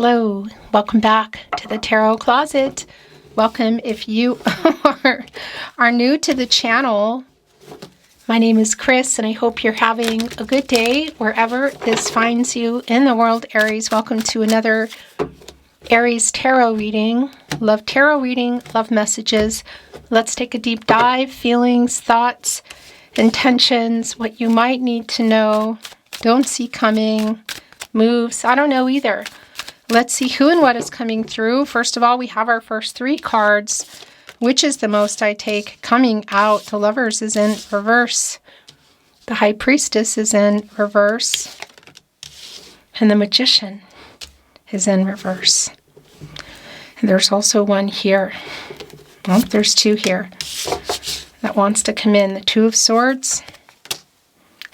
Hello, welcome back to the Tarot Closet. Welcome if you are new to the channel. My name is Chris and I hope you're having a good day wherever this finds you in the world, Aries. Welcome to another Aries Tarot Reading. Love tarot reading, love messages. Let's take a deep dive. Feelings, thoughts, intentions, what you might need to know, don't see coming, moves, I don't know either. Let's see who and what is coming through. First of all, we have our first three cards. Which is the most I take coming out? The Lovers is in reverse. The High Priestess is in reverse. And the Magician is in reverse. And there's also one here. Well, there's two here that wants to come in. The Two of Swords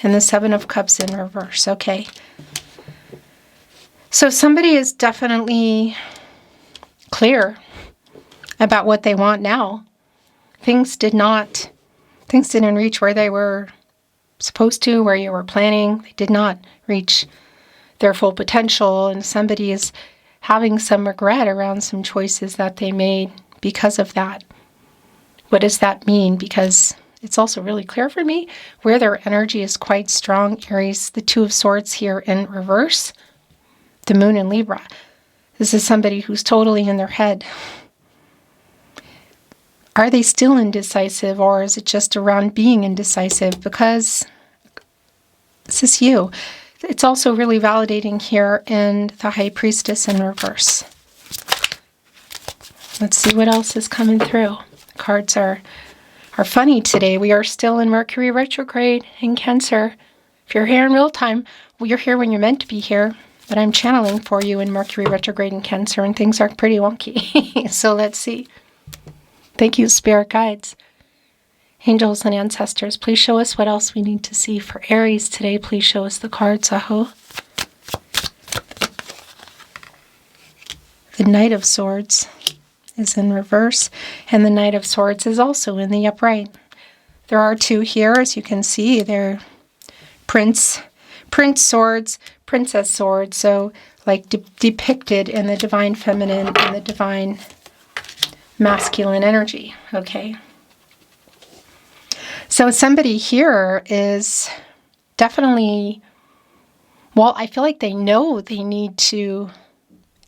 and the Seven of Cups in reverse. Okay. So somebody is definitely clear about what they want now. Things didn't reach where they were supposed to, where you were planning. They did not reach their full potential, and somebody is having some regret around some choices that they made because of that. What does that mean? Because it's also really clear for me where their energy is quite strong. Aries, the Two of Swords here in reverse. The Moon in Libra. This is somebody who's totally in their head. Are they still indecisive, or is it just around being indecisive? Because this is you. It's also really validating here in the High Priestess in reverse. Let's see what else is coming through. The cards are funny today. We are still in Mercury retrograde in Cancer. If you're here in real time, well, you're here when you're meant to be here. But I'm channeling for you in Mercury retrograde in Cancer, and things are pretty wonky. So let's see. Thank you, Spirit Guides, Angels, and Ancestors. Please show us what else we need to see for Aries today. Please show us the cards, Aho. The Knight of Swords is in reverse, and the Knight of Swords is also in the upright. There are two here, as you can see. They're Prince Swords, Princess Swords, so like depicted in the Divine Feminine and the Divine Masculine energy, okay? So somebody here is definitely, well, I feel like they know they need to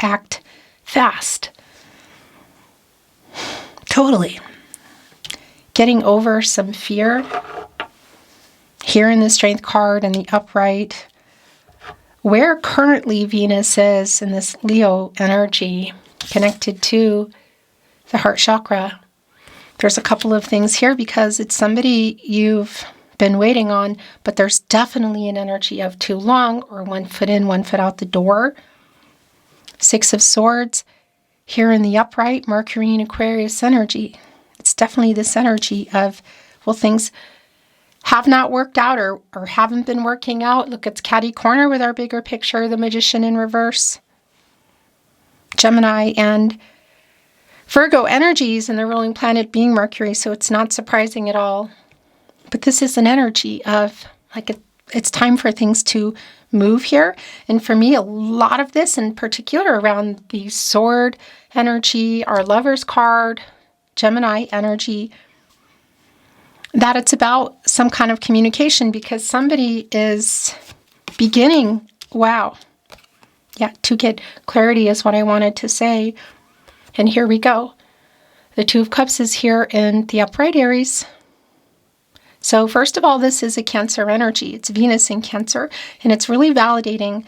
act fast. Totally. Getting over some fear. Here in the Strength card and the upright, where currently Venus is in this Leo energy connected to the heart chakra, there's a couple of things here because it's somebody you've been waiting on, but there's definitely an energy of too long, or 1 foot in, 1 foot out the door. Six of Swords here in the upright, Mercury and Aquarius energy. It's definitely this energy of, well, things have not worked out or haven't been working out. Look, it's catty corner with our bigger picture, the Magician in reverse. Gemini and Virgo energies, and the ruling planet being Mercury, so it's not surprising at all. But this is an energy of, like, it's time for things to move here. And for me, a lot of this, in particular around the Sword energy, our Lovers card, Gemini energy, that it's about some kind of communication, because somebody is beginning, to get clarity is what I wanted to say. And here we go. The Two of Cups is here in the upright, Aries. So first of all, this is a Cancer energy. It's Venus in Cancer, and it's really validating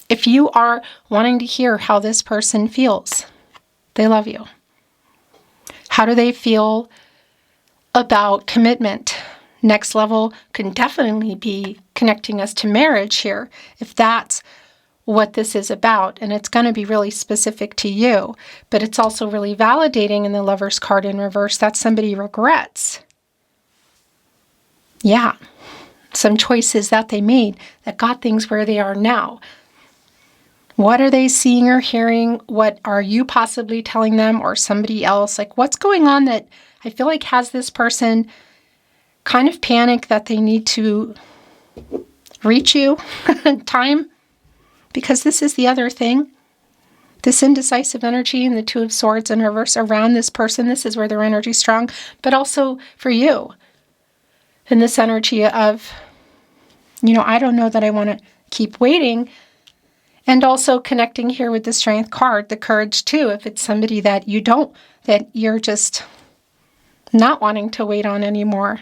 if you are wanting to hear how this person feels. They love you. How do they feel about commitment? Next level can definitely be connecting us to marriage here, if that's what this is about. And it's going to be really specific to you, but it's also really validating in the Lovers card in reverse that somebody regrets. Yeah, some choices that they made that got things where they are now. What are they seeing or hearing? What are you possibly telling them, or somebody else? Like, what's going on that I feel like has this person kind of panic that they need to reach you time? Because this is the other thing. This indecisive energy and the Two of Swords in reverse around this person. This is where their energy is strong, but also for you. And this energy of, I don't know that I want to keep waiting. And also connecting here with the Strength card, the courage too. If it's somebody that you're just not wanting to wait on anymore.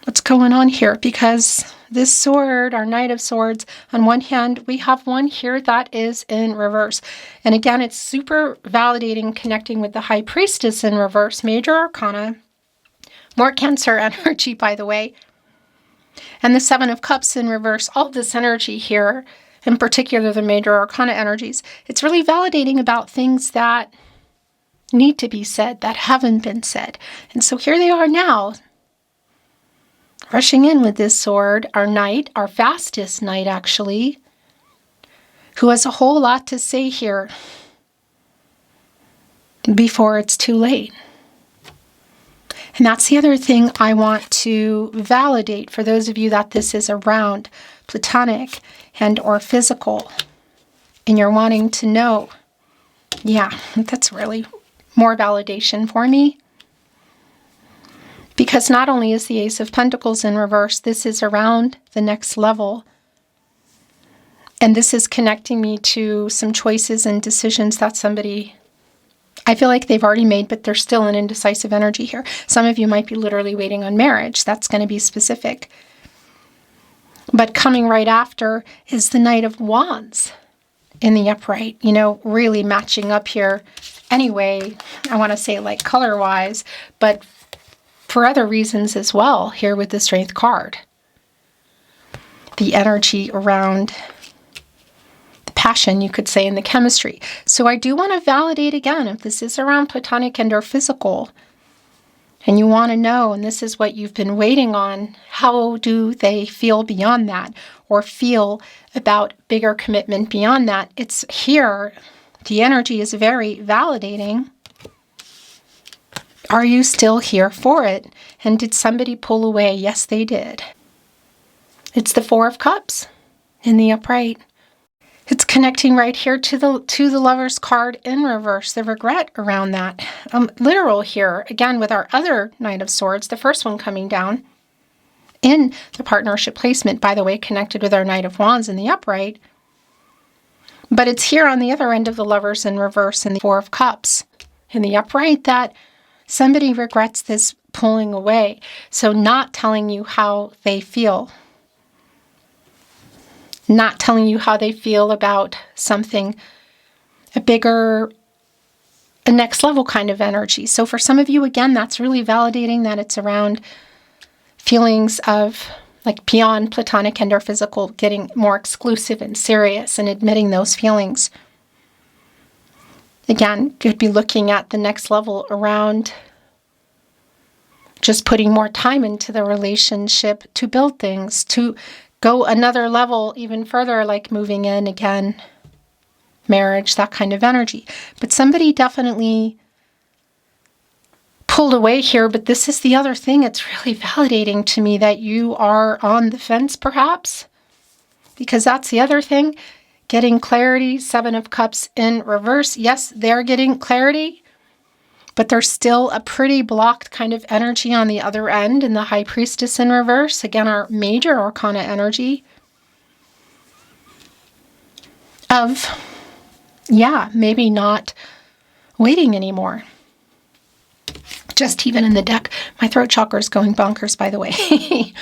What's going on here? Because this sword, our Knight of Swords, on one hand, we have one here that is in reverse. And again, it's super validating connecting with the High Priestess in reverse, Major Arcana. More Cancer energy, by the way. And the Seven of Cups in reverse, all this energy here, in particular the Major Arcana energies, it's really validating about things that need to be said, that haven't been said. And so here they are now, rushing in with this sword, our knight, our fastest knight actually, who has a whole lot to say here before it's too late. And that's the other thing I want to validate for those of you that this is around platonic and or physical, and you're wanting to know. Yeah, that's really more validation for me. Because not only is the Ace of Pentacles in reverse, this is around the next level. And this is connecting me to some choices and decisions that somebody, I feel like they've already made, but there's still an indecisive energy here. Some of you might be literally waiting on marriage. That's going to be specific. But coming right after is the Knight of Wands in the upright, really matching up here. Anyway, I want to say like color-wise, but for other reasons as well here with the Strength card. The energy around the passion, you could say, in the chemistry. So I do want to validate again, if this is around platonic and or physical, and you want to know, and this is what you've been waiting on, how do they feel beyond that, or feel about bigger commitment beyond that? It's here. The energy is very validating. Are you still here for it? And did somebody pull away? Yes, they did. It's the Four of Cups in the upright. It's connecting right here to the Lover's card in reverse, the regret around that. Literal here, again, with our other Knight of Swords, the first one coming down in the partnership placement, by the way, connected with our Knight of Wands in the upright. But it's here on the other end of the Lovers in reverse in the Four of Cups in the upright that somebody regrets this pulling away. So not telling you how they feel. Not telling you how they feel about something, a next level kind of energy. So for some of you, again, that's really validating that it's around feelings of like beyond platonic and or physical, getting more exclusive and serious and admitting those feelings. Again, could be looking at the next level around just putting more time into the relationship to build things, to go another level even further, like moving in again, marriage, that kind of energy. But somebody definitely pulled away here, but this is the other thing. It's really validating to me that you are on the fence, perhaps, because that's the other thing. Getting clarity, Seven of Cups in reverse. Yes, they're getting clarity, but there's still a pretty blocked kind of energy on the other end in the High Priestess in reverse. Again, our Major Arcana energy of, maybe not waiting anymore. Just even in the deck, my throat chakra is going bonkers, by the way.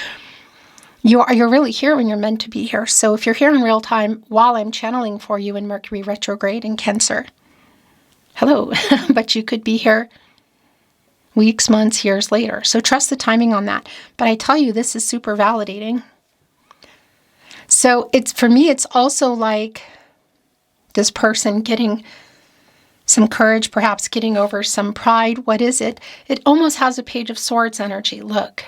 You're really here when you're meant to be here. So if you're here in real time while I'm channeling for you in Mercury retrograde in Cancer, hello, but you could be here weeks, months, years later. So trust the timing on that. But I tell you, this is super validating. So for me, it's also like this person getting some courage, perhaps getting over some pride. What is it? It almost has a Page of Swords energy. Look,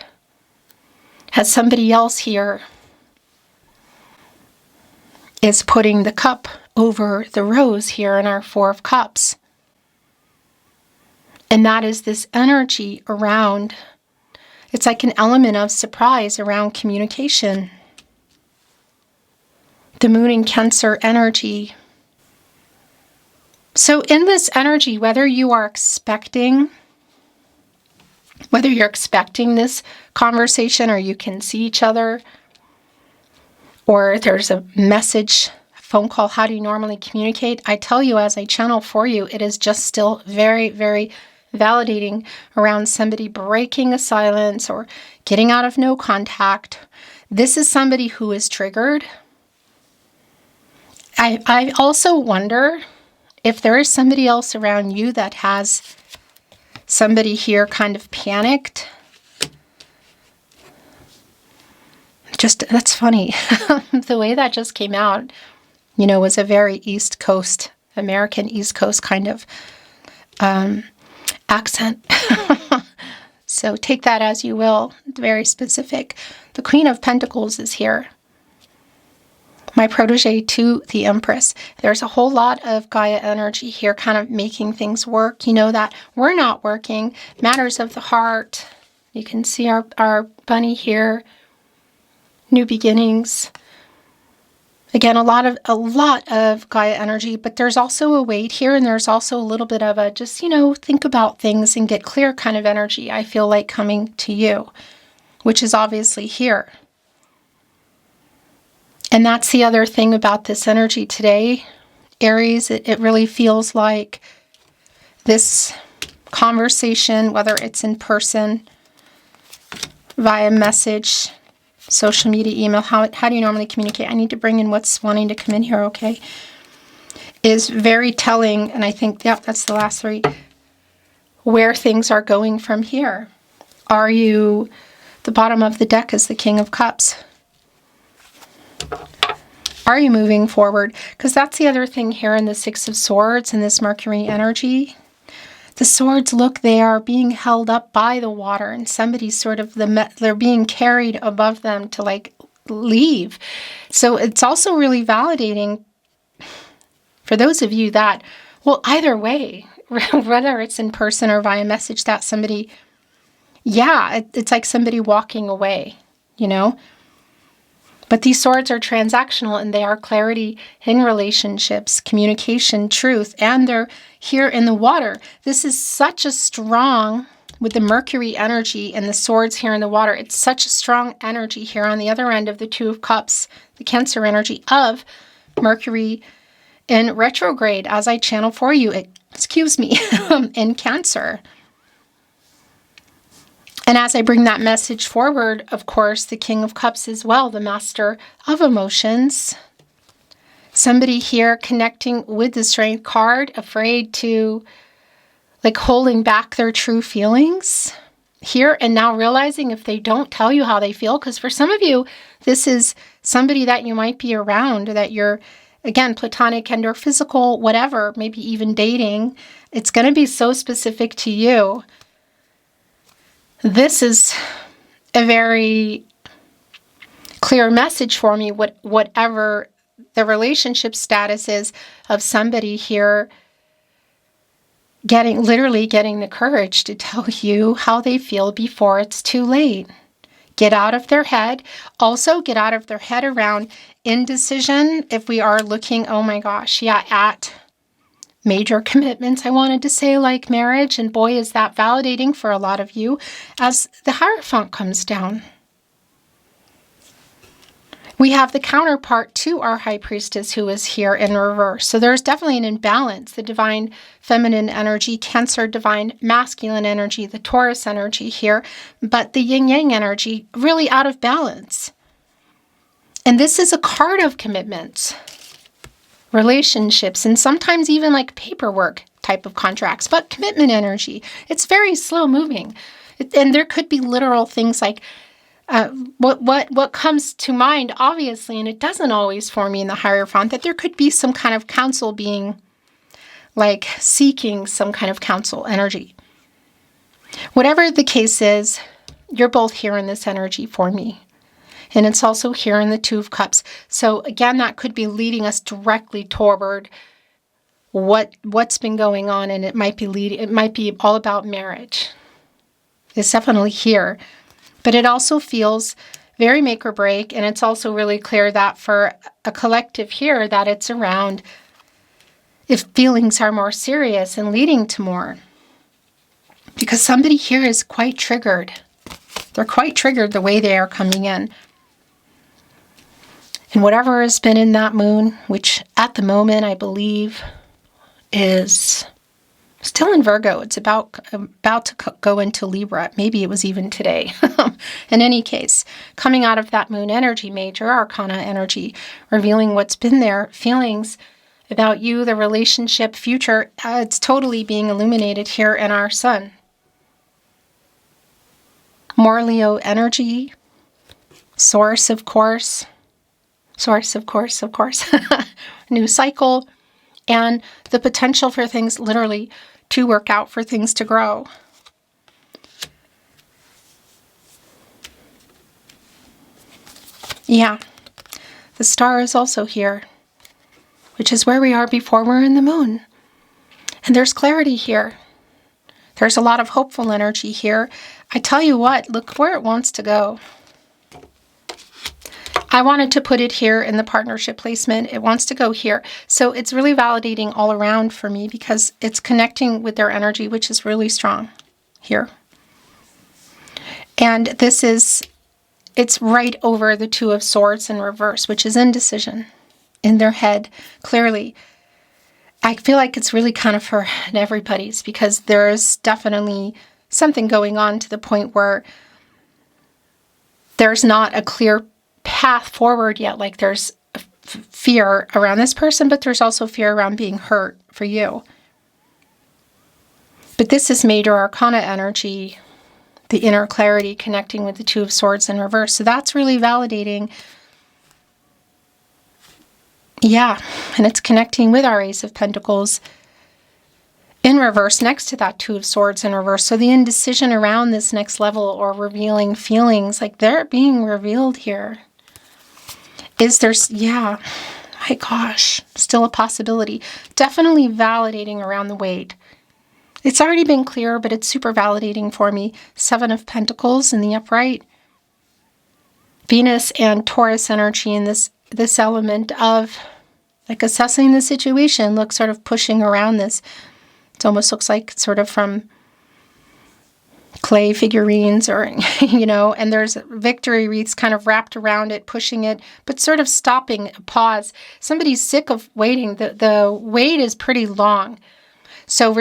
has somebody else here is putting the cup over the rose here in our Four of Cups. And that is this energy around, it's like an element of surprise around communication. The Moon in Cancer energy So in this energy, whether you're expecting this conversation, or you can see each other, or there's a message, phone call, how do you normally communicate? I tell you, as I channel for you, it is just still very, very validating around somebody breaking a silence or getting out of no contact. This is somebody who is triggered. I also wonder if there is somebody else around you that has somebody here kind of panicked. Just, that's funny. The way that just came out, you know, was a very East Coast, American East Coast kind of accent. So take that as you will. Very specific. The Queen of Pentacles is here. My protege to the Empress. There's a whole lot of Gaia energy here kind of making things work. You know that we're not working. Matters of the heart. You can see our bunny here. New beginnings. Again, a lot of Gaia energy, but there's also a weight here, and there's also a little bit of a just, you know, think about things and get clear kind of energy, I feel like, coming to you, which is obviously here. And that's the other thing about this energy today, Aries. It really feels like this conversation, whether it's in person, via message, social media, email, how do you normally communicate? I need to bring in what's wanting to come in here, okay? Is very telling, and I think, yeah, that's the last three, where things are going from here. Are you, the bottom of the deck is the King of Cups. Are you moving forward? Because that's the other thing here in the Six of Swords and this Mercury energy. The swords, look, they are being held up by the water, and somebody's sort of, they're being carried above them to like leave. So it's also really validating for those of you that, well, either way, whether it's in person or via message, that somebody, yeah, it's like somebody walking away, you know? But these swords are transactional, and they are clarity in relationships, communication, truth, and they're here in the water. This is such a strong, with the Mercury energy and the swords here in the water, it's such a strong energy here on the other end of the Two of Cups, the Cancer energy of Mercury in retrograde, as I channel for you, in Cancer. And as I bring that message forward, of course, the King of Cups as well, the master of emotions. Somebody here connecting with the Strength card, afraid to, like, holding back their true feelings here, and now realizing if they don't tell you how they feel, because for some of you, this is somebody that you might be around, that you're, again, platonic and or physical, whatever, maybe even dating. It's going to be so specific to you. This is a very clear message for me, whatever the relationship status is of somebody here literally getting the courage to tell you how they feel before it's too late. Get out of their head. Also, get out of their head around indecision. If we are looking, oh my gosh, yeah, at major commitments, I wanted to say, like marriage, and boy, is that validating for a lot of you as the Hierophant comes down. We have the counterpart to our High Priestess who is here in reverse. So there's definitely an imbalance. The Divine Feminine energy, Cancer Divine Masculine energy, the Taurus energy here, but the Yin-Yang energy really out of balance. And this is a card of commitments, relationships, and sometimes even like paperwork type of contracts, but commitment energy. It's very slow moving. And there could be literal things like what comes to mind, obviously, and it doesn't always for me in the Hierophant, that there could be some kind of counsel being like seeking some kind of counsel energy. Whatever the case is, you're both here in this energy for me. And it's also here in the Two of Cups. So again, that could be leading us directly toward what's been going on, and it might be all about marriage. It's definitely here. But it also feels very make or break, and it's also really clear that for a collective here that it's around if feelings are more serious and leading to more. Because somebody here is quite triggered. They're quite triggered the way they are coming in. And whatever has been in that moon, which at the moment I believe is still in Virgo. It's about to go into Libra. Maybe it was even today. In any case, coming out of that moon energy, major arcana energy, revealing what's been there, feelings about you, the relationship, future. It's totally being illuminated here in our sun. More Leo energy. Source, of course. Source, of course. New cycle. And the potential for things literally to work out, for things to grow. Yeah. The star is also here, which is where we are before we're in the moon. And there's clarity here. There's a lot of hopeful energy here. I tell you what, look where it wants to go. I wanted to put it here in the partnership placement. It wants to go here. So it's really validating all around for me because it's connecting with their energy, which is really strong here. And this is, it's right over the Two of Swords in reverse, which is indecision in their head, clearly. I feel like it's really kind of for everybody's because there is definitely something going on to the point where there's not a clear path forward yet. Like there's fear around this person, but there's also fear around being hurt for you. But this is major arcana energy, the inner clarity connecting with the Two of Swords in reverse. So that's really validating. Yeah, and it's connecting with our Ace of Pentacles in reverse next to that Two of Swords in reverse. So the indecision around this next level or revealing feelings, like they're being revealed here. Yeah, my gosh, still a possibility. Definitely validating around the weight. It's already been clear, but it's super validating for me. Seven of Pentacles in the upright. Venus and Taurus energy in this element of like assessing the situation, look sort of pushing around this. It almost looks like sort of from clay figurines or, and there's victory wreaths kind of wrapped around it, pushing it, but sort of stopping, a pause. Somebody's sick of waiting. The wait is pretty long. So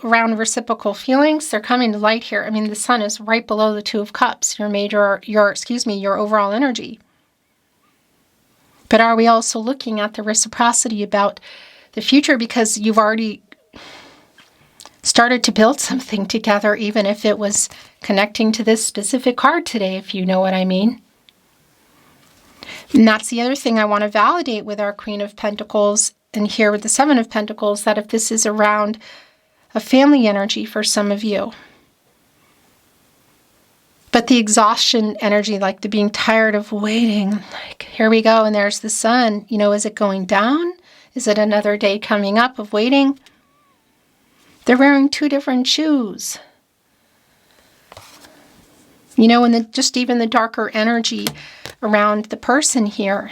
around reciprocal feelings, they're coming to light here. I mean, the sun is right below the Two of Cups, your overall energy. But are we also looking at the reciprocity about the future because you've already started to build something together, even if it was connecting to this specific card today, if you know what I mean. And that's the other thing I want to validate with our Queen of Pentacles and here with the Seven of Pentacles, that if this is around a family energy for some of you, but the exhaustion energy, like the being tired of waiting, like here we go, and there's the sun, is it going down? Is it another day coming up of waiting? They're wearing two different shoes. And just even the darker energy around the person here.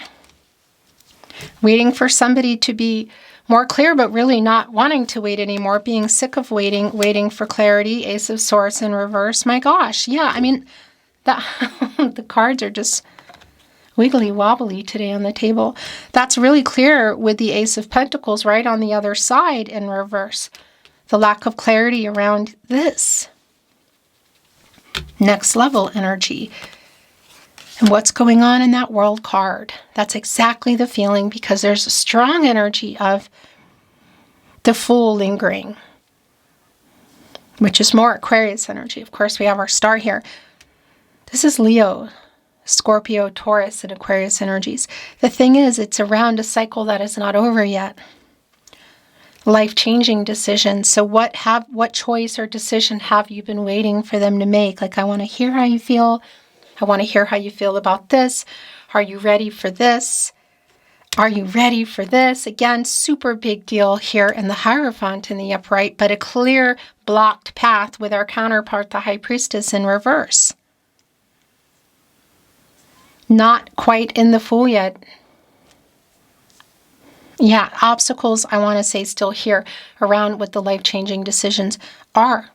Waiting for somebody to be more clear, but really not wanting to wait anymore, being sick of waiting for clarity. Ace of Swords in reverse. My gosh, yeah, I mean, the cards are just wiggly wobbly today on the table. That's really clear with the Ace of Pentacles right on the other side in reverse. The lack of clarity around this next level energy and what's going on in that World card. That's exactly the feeling because there's a strong energy of the Fool lingering, which is more Aquarius energy. Of course, we have our star here. This is Leo, Scorpio, Taurus, and Aquarius energies. The thing is, it's around a cycle that is not over yet. Life-changing decisions. So what choice or decision have you been waiting for them to make? Like, I want to hear how you feel. I want to hear how you feel about this. Are you ready for this? Are you ready for this? Again, super big deal here in the Hierophant in the upright, but a clear blocked path with our counterpart, the High Priestess in reverse. Not quite in the Fool yet. Yeah, obstacles, I want to say, still here around what the life-changing decisions are.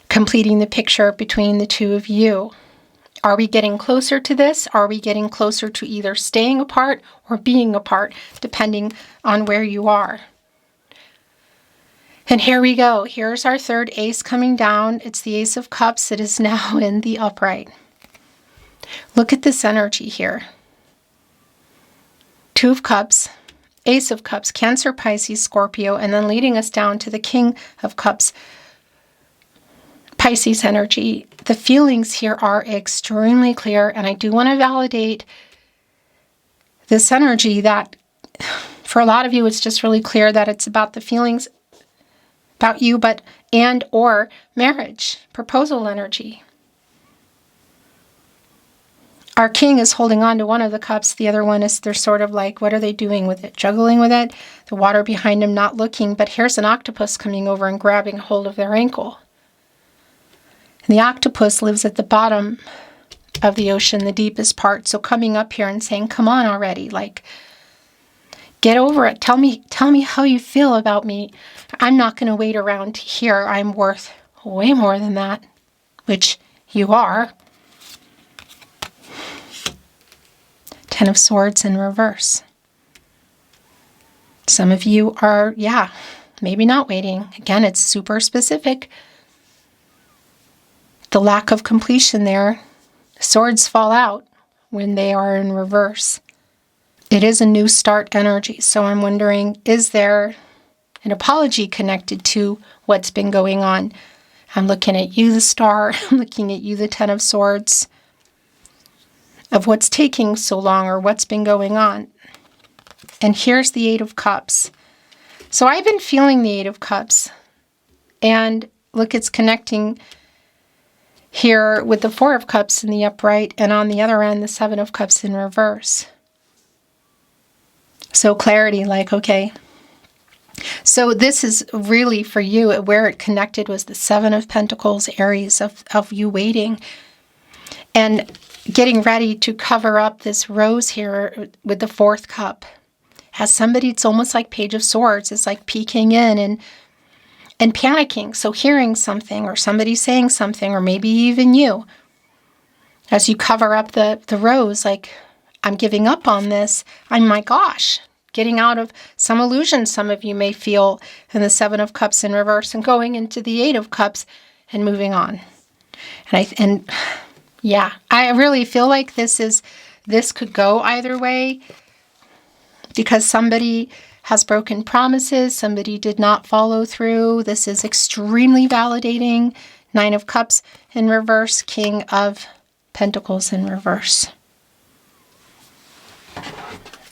Completing the picture between the two of you. Are we getting closer to this? Are we getting closer to either staying apart or being apart, depending on where you are? And here we go. Here's our third ace coming down. It's the Ace of Cups. It is now in the upright. Look at this energy here. Two of Cups, Ace of Cups, Cancer, Pisces, Scorpio, and then leading us down to the King of Cups, Pisces energy. The feelings here are extremely clear, and I do want to validate this energy that for a lot of you, it's just really clear that it's about the feelings about you, but and or marriage, proposal energy. Our king is holding on to one of the cups. The other one is, they're sort of like, what are they doing with it? Juggling with it. The water behind him not looking, but here's an octopus coming over and grabbing hold of their ankle. And the octopus lives at the bottom of the ocean, the deepest part. So coming up here and saying, come on already, like, get over it. Tell me how you feel about me. I'm not going to wait around to hear. I'm worth way more than that, which you are. Ten of Swords in reverse. Some of you are, maybe not waiting. Again, it's super specific. The lack of completion there. Swords fall out when they are in reverse. It is a new start energy. So I'm wondering, is there an apology connected to what's been going on? I'm looking at you, the Star. I'm looking at you, the Ten of Swords. Of what's taking so long or what's been going on. And here's the Eight of Cups. So I've been feeling the Eight of Cups. And look, it's connecting here with the Four of Cups in the upright, and on the other end, the Seven of Cups in reverse. So clarity, like, okay. So this is really for you, where it connected was the Seven of Pentacles, Aries, of you waiting. And getting ready to cover up this rose here with the Fourth Cup. As somebody, it's almost like Page of Swords. It's like peeking in and panicking. So hearing something or somebody saying something, or maybe even you, as you cover up the rose, like, I'm giving up on this. My gosh, getting out of some illusion some of you may feel in the Seven of Cups in reverse and going into the Eight of Cups and moving on. Yeah, I really feel like this could go either way, because somebody has broken promises, somebody did not follow through. This is extremely validating. Nine of Cups in reverse, King of Pentacles in reverse.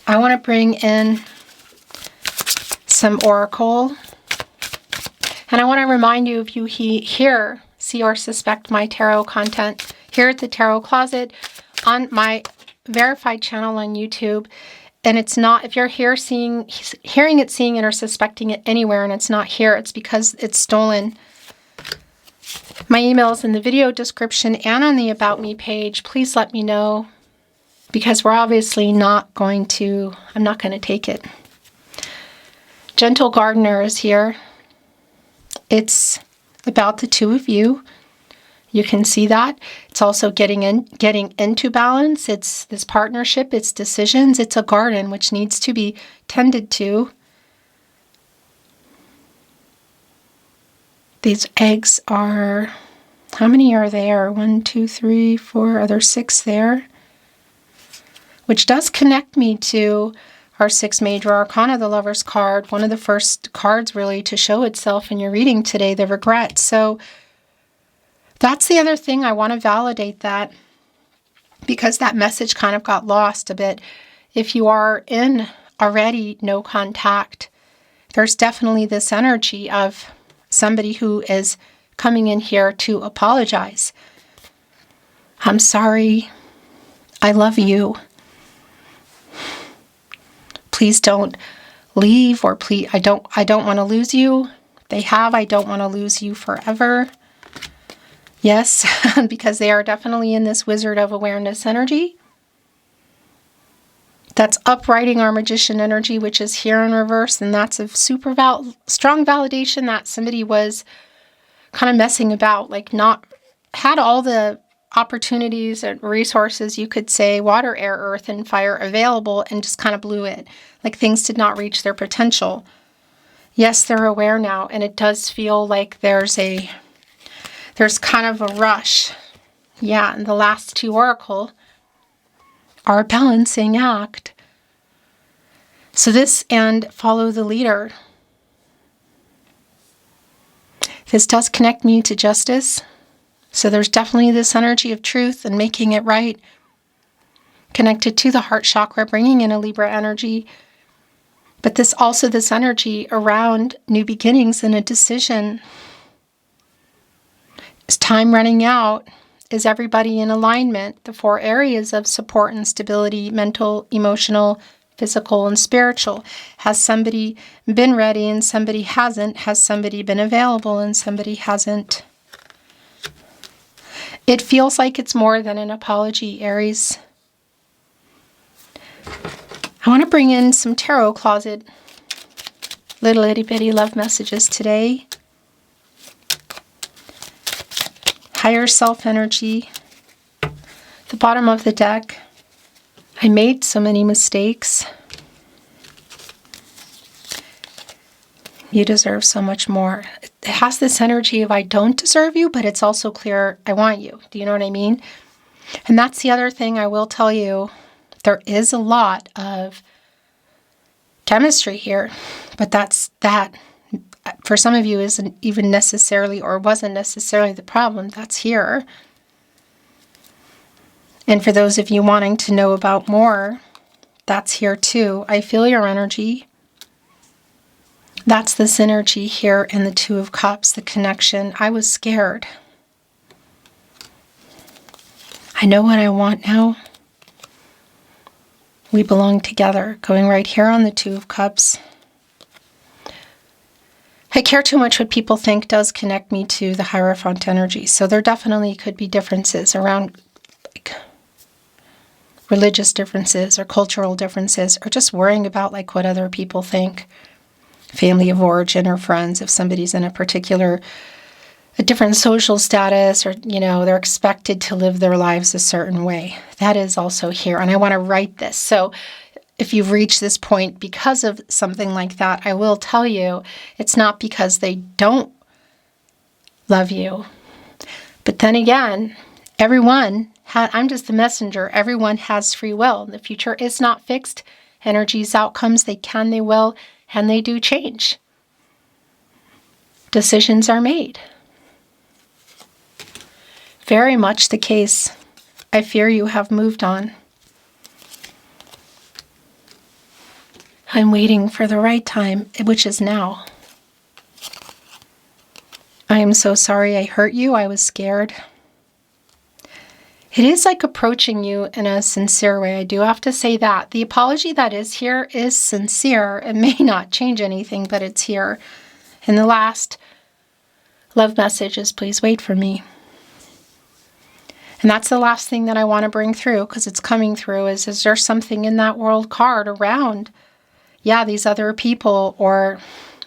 I want to bring in some Oracle. And I want to remind you, if you hear, see, or suspect my tarot content here at the Tarot Closet on my verified channel on YouTube, and it's not, if you're hearing it, seeing it, or suspecting it anywhere and it's not here, it's because it's stolen. My email is in the video description and on the About Me page. Please let me know, because we're obviously not going to, I'm not going to take it. Gentle Gardener is here. It's about the two of you. You can see that. It's also getting into balance. It's this partnership, it's decisions, it's a garden which needs to be tended to. These eggs are, how many are there? 1, 2, 3, 4, are there 6 there? Which does connect me to our 6 major arcana, the Lover's card, one of the first cards really to show itself in your reading today, the regret. So that's the other thing. I want to validate that, because that message kind of got lost a bit. If you are in already no contact, there's definitely this energy of somebody who is coming in here to apologize. I'm sorry. I love you. Please don't leave, or please, I don't want to lose you. I don't want to lose you forever. Yes, because they are definitely in this Wizard of Awareness energy. That's uprighting our magician energy, which is here in reverse. And that's a super strong validation that somebody was kind of messing about, like not had all the opportunities and resources, you could say, water, air, earth, and fire available, and just kind of blew it. Like things did not reach their potential. Yes, they're aware now, and it does feel like there's kind of a rush. Yeah, and the last two oracle are a balancing act. So this and follow the leader. This does connect me to justice. So there's definitely this energy of truth and making it right. Connected to the heart chakra, bringing in a Libra energy. But this energy around new beginnings and a decision. Is time running out? Is everybody in alignment? The 4 areas of support and stability, mental, emotional, physical, and spiritual. Has somebody been ready and somebody hasn't? Has somebody been available and somebody hasn't? It feels like it's more than an apology, Aries. I want to bring in some tarot closet little itty bitty love messages today. Higher self energy. The bottom of the deck. I made so many mistakes. You deserve so much more. It has this energy of I don't deserve you, but it's also clear I want you. Do you know what I mean? And that's the other thing I will tell you. There is a lot of chemistry here, but that for some of you isn't even necessarily or wasn't necessarily the problem. That's here. And for those of you wanting to know about more, that's here too. I feel your energy. That's the synergy here in the Two of Cups, the connection. I was scared. I know what I want now. We belong together. Going right here on the Two of Cups. I care too much what people think does connect me to the Hierophant energy. So there definitely could be differences around like religious differences or cultural differences or just worrying about like what other people think. Family of origin or friends, if somebody's in a different social status or, they're expected to live their lives a certain way. That is also here. And I want to write this. So if you've reached this point because of something like that, I will tell you it's not because they don't love you. But then again, I'm just the messenger. Everyone has free will. The future is not fixed. Energies, outcomes, they can, they will, and they do change. Decisions are made. Very much the case. I fear you have moved on. I'm waiting for the right time, which is now. I am so sorry I hurt you. I was scared. It is like approaching you in a sincere way. I do have to say that. The apology that is here is sincere. It may not change anything, but it's here. And the last love message is please wait for me. And that's the last thing that I want to bring through because it's coming through is there something in that world card around, these other people or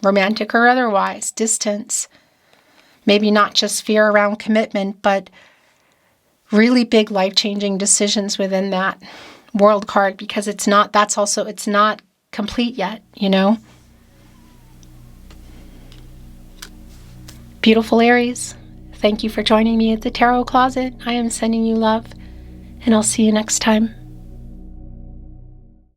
romantic or otherwise, distance. Maybe not just fear around commitment, but really big life-changing decisions within that world card because it's not complete yet, Beautiful Aries, thank you for joining me at the Tarot Closet. I am sending you love, and I'll see you next time.